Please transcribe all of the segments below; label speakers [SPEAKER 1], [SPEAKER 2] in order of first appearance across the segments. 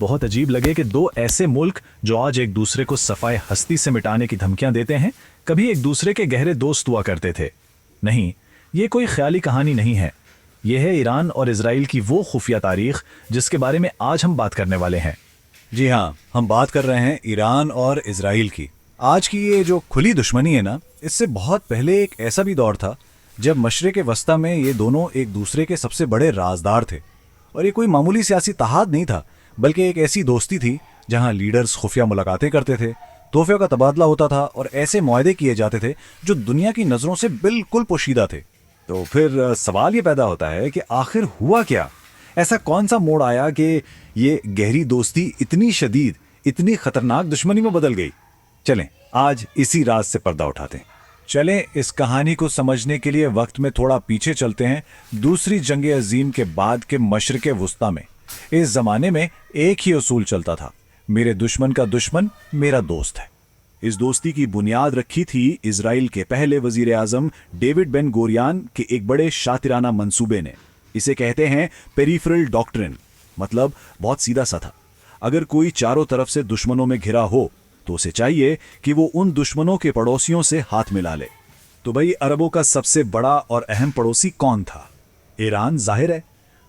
[SPEAKER 1] बहुत अजीब लगे कि दो ऐसे मुल्क जो आज एक दूसरे को सफाए हस्ती से मिटाने की धमकियां देते हैं, कभी एक दूसरे के गहरे दोस्त हुआ करते थे। नहीं, ये कोई ख्याली कहानी नहीं है। यह है ईरान और इजराइल की वो खुफिया तारीख जिसके बारे में आज हम बात करने वाले हैं।
[SPEAKER 2] जी हाँ, हम बात कर रहे हैं ईरान और इजराइल की। आज की ये जो खुली दुश्मनी है ना, इससे बहुत पहले एक ऐसा भी दौर था जब मशरिक वस्ता में ये दोनों एक दूसरे के सबसे बड़े राजदार थे। और ये कोई मामूली सियासी तहाद नहीं था, बल्कि एक ऐसी दोस्ती थी जहां लीडर्स खुफिया मुलाकातें करते थे, तोहफे का तबादला होता था और ऐसे मुआहदे किए जाते थे जो दुनिया की नज़रों से बिल्कुल पोशीदा थे। तो फिर सवाल ये पैदा होता है कि आखिर हुआ क्या? ऐसा कौन सा मोड़ आया कि ये गहरी दोस्ती इतनी शदीद, इतनी खतरनाक दुश्मनी में बदल गई? चलें आज इसी राज से पर्दा उठाते हैं। चलें इस कहानी को समझने के लिए वक्त में थोड़ा पीछे चलते हैं, दूसरी जंग अजीम के बाद के मशरिक वस्ता में। इस जमाने में एक ही उसूल चलता था, मेरे दुश्मन का दुश्मन मेरा दोस्त है। इस दोस्ती की बुनियाद रखी थी इजराइल के पहले वजीर आजम डेविड बेन गोरियन के एक बड़े शातिराना मंसूबे ने। इसे कहते हैं पेरिफेरल डॉक्ट्रिन, मतलब बहुत सीधा सा था। अगर कोई चारों तरफ से दुश्मनों में घिरा हो तो उसे चाहिए कि वो उन दुश्मनों के पड़ोसियों से हाथ मिला ले। तो भाई, अरबों का सबसे बड़ा और अहम पड़ोसी कौन था? ईरान, जाहिर है।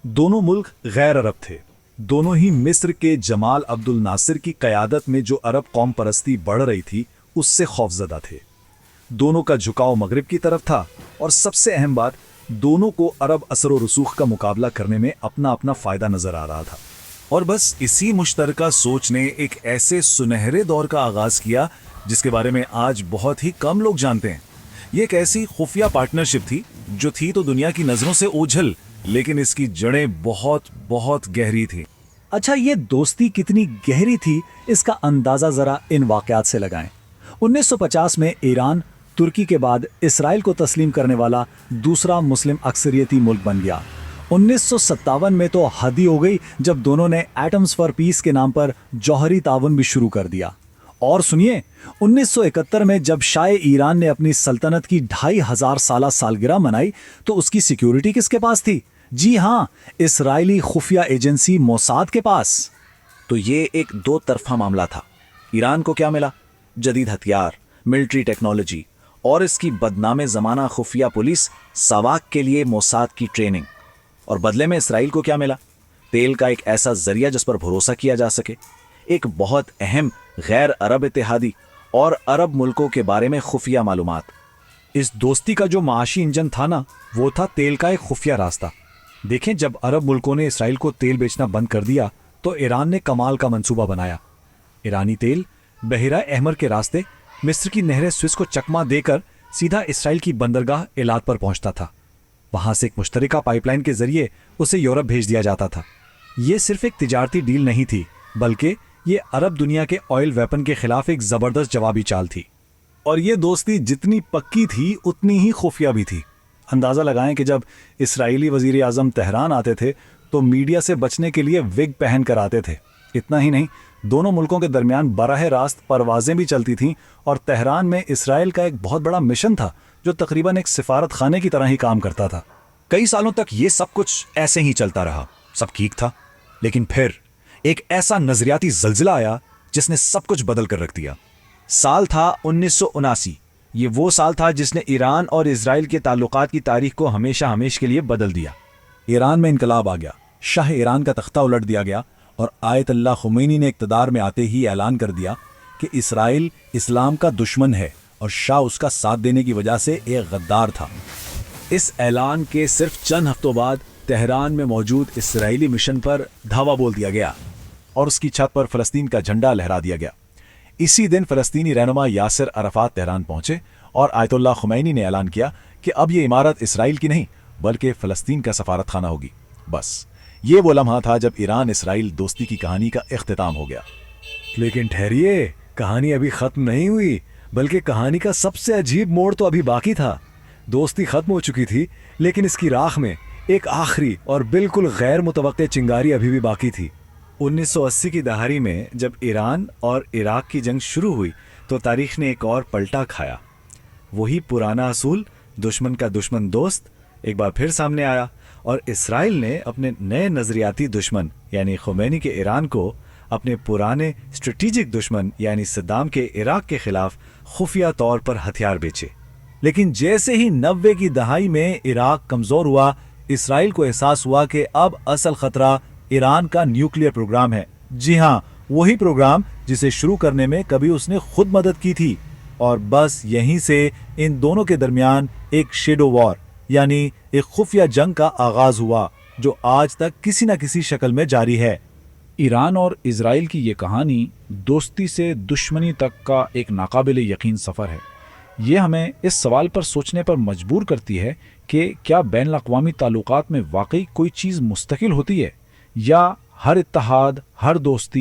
[SPEAKER 2] दोनों मुल्क गैर अरब थे। दोनों ही मिस्र के जमाल अब्दुल नासिर की क़यादत में जो अरब कौम परस्ती बढ़ रही थी उससे खौफजदा थे। दोनों का झुकाव मगरिब की तरफ था और सबसे अहम बात, दोनों को अरब असर व रसूख का मुकाबला करने में अपना अपना फायदा नजर आ रहा था। और बस इसी मुश्तरका सोच ने एक ऐसे सुनहरे दौर का आगाज किया जिसके बारे में आज बहुत ही कम लोग जानते हैं। ये एक ऐसी खुफिया पार्टनरशिप थी जो थी तो दुनिया की नजरों से ओझल, लेकिन इसकी जड़ें बहुत बहुत गहरी थी।
[SPEAKER 1] अच्छा, ये दोस्ती कितनी गहरी थी इसका अंदाजा जरा इन वाकयात से लगाएं। 1950 में ईरान तुर्की के बाद इसराइल को तस्लीम करने वाला दूसरा मुस्लिम अक्सरियती मुल्क बन गया। 1957 में तो हद ही हो गई जब दोनों ने एटम्स फॉर पीस के नाम पर जौहरी ताउन भी शुरू कर दिया। और सुनिए, 1971 में जब शाह ईरान ने अपनी सल्तनत की 2500 साला सालगिरह मनाई तो उसकी सिक्योरिटी किसके पास थी? जी हाँ, इसराइली खुफिया एजेंसी मोसाद के पास।
[SPEAKER 2] तो ये एक दो तरफा मामला था। ईरान को क्या मिला? जदीद हथियार, मिलिट्री टेक्नोलॉजी और इसकी बदनामे जमाना खुफिया पुलिस सवाक के लिए मोसाद की ट्रेनिंग। और बदले में इसराइल को क्या मिला? तेल का एक ऐसा जरिया जिस पर भरोसा किया जा सके, एक बहुत अहम गैर अरब इत्तेहादी और अरब मुल्कों के बारे में खुफिया मालूमात।
[SPEAKER 1] इस दोस्ती का जो माशी इंजन था ना, वो था तेल का एक खुफिया रास्ता। देखें, जब अरब मुल्कों ने इसराइल को तेल बेचना बंद कर दिया तो ईरान ने कमाल का मंसूबा बनाया। ईरानी तेल बहिरा अहमर के रास्ते मिस्र की नहर स्विस को चकमा देकर सीधा इसराइल की बंदरगाह एलात पर पहुंचता था। वहां से एक मुश्तरका पाइपलाइन के जरिए उसे यूरोप भेज दिया जाता था। ये सिर्फ एक तिजारती डील नहीं थी, बल्कि ये अरब दुनिया के ऑयल वेपन के खिलाफ एक जबरदस्त जवाबी चाल थी। और ये दोस्ती जितनी पक्की थी उतनी ही खुफिया भी थी। अंदाजा लगाएं कि जब इसराइली वजीर आजम तेहरान आते थे तो मीडिया से बचने के लिए विग पहन कर आते थे। इतना ही नहीं, दोनों मुल्कों के दरमियान बराह रास्त परवाजें भी चलती थीं और तेहरान में इसराइल का एक बहुत बड़ा मिशन था जो तकरीबन एक सिफारत खाने की तरह ही काम करता था। कई सालों तक ये सब कुछ ऐसे ही चलता रहा, सब ठीक था। लेकिन फिर एक ऐसा नजरियाती जल्जिला आया जिसने सब कुछ बदल कर रख दिया। साल था 1979। ये वो साल था जिसने ईरान और इजराइल के ताल्लुकात की तारीख को हमेशा हमेश के लिए बदल दिया।
[SPEAKER 2] ईरान में इनकलाब आ गया, शाह ईरान का तख्ता उलट दिया गया और आयतुल्लाह खुमैनी ने इक़्तिदार में आते ही ऐलान कर दिया कि इसराइल इस्लाम का दुश्मन है और शाह उसका साथ देने की वजह से एक गद्दार था। इस ऐलान के सिर्फ चंद हफ्तों बाद तेहरान में मौजूद इसराइली मिशन पर धावा बोल दिया गया और उसकी छत पर फलस्तीन का झंडा लहरा दिया गया। इसी दिन फलस्तीनी रहनुमा यासिर अराफात तेहरान पहुंचे और आयतुल्लाह खुमैनी ने ऐलान किया कि अब ये इमारत इसराइल की नहीं बल्कि फलस्तीन का सफारत खाना होगी। बस ये वो लम्हा था जब ईरान इसराइल दोस्ती की कहानी का इख्तिताम हो गया।
[SPEAKER 1] लेकिन ठहरिए, कहानी अभी खत्म नहीं हुई, बल्कि कहानी का सबसे अजीब मोड़ तो अभी बाकी था। दोस्ती खत्म हो चुकी थी, लेकिन इसकी राख में एक आखिरी और बिल्कुल गैर मुतवक्के चिंगारी अभी भी बाकी थी। 1980 की दहाई में जब ईरान और इराक की जंग शुरू हुई तो तारीख ने एक और पलटा खाया। वही पुराना असूल, दुश्मन का दुश्मन दोस्त, एक बार फिर सामने आया और इसराइल ने अपने नए नजरियाती दुश्मन यानी खुमैनी के ईरान को
[SPEAKER 2] اپنے پرانے اسٹریٹجک دشمن یعنی صدام کے عراق کے خلاف خفیہ طور پر ہتھیار بیچے۔ لیکن جیسے ہی 90 کی دہائی میں عراق کمزور ہوا، اسرائیل کو احساس ہوا کہ اب اصل خطرہ ایران کا نیوکلیئر پروگرام ہے۔ جی ہاں، وہی پروگرام جسے شروع کرنے میں کبھی اس نے خود مدد کی تھی۔ اور بس یہیں سے ان دونوں کے درمیان ایک شیڈو وار یعنی ایک خفیہ جنگ کا آغاز ہوا جو آج تک کسی نہ کسی شکل میں جاری ہے۔
[SPEAKER 3] ایران اور اسرائیل کی یہ کہانی دوستی سے دشمنی تک کا ایک ناقابل یقین سفر ہے۔ یہ ہمیں اس سوال پر سوچنے پر مجبور کرتی ہے کہ کیا بین الاقوامی تعلقات میں واقعی کوئی چیز مستقل ہوتی ہے، یا ہر اتحاد، ہر دوستی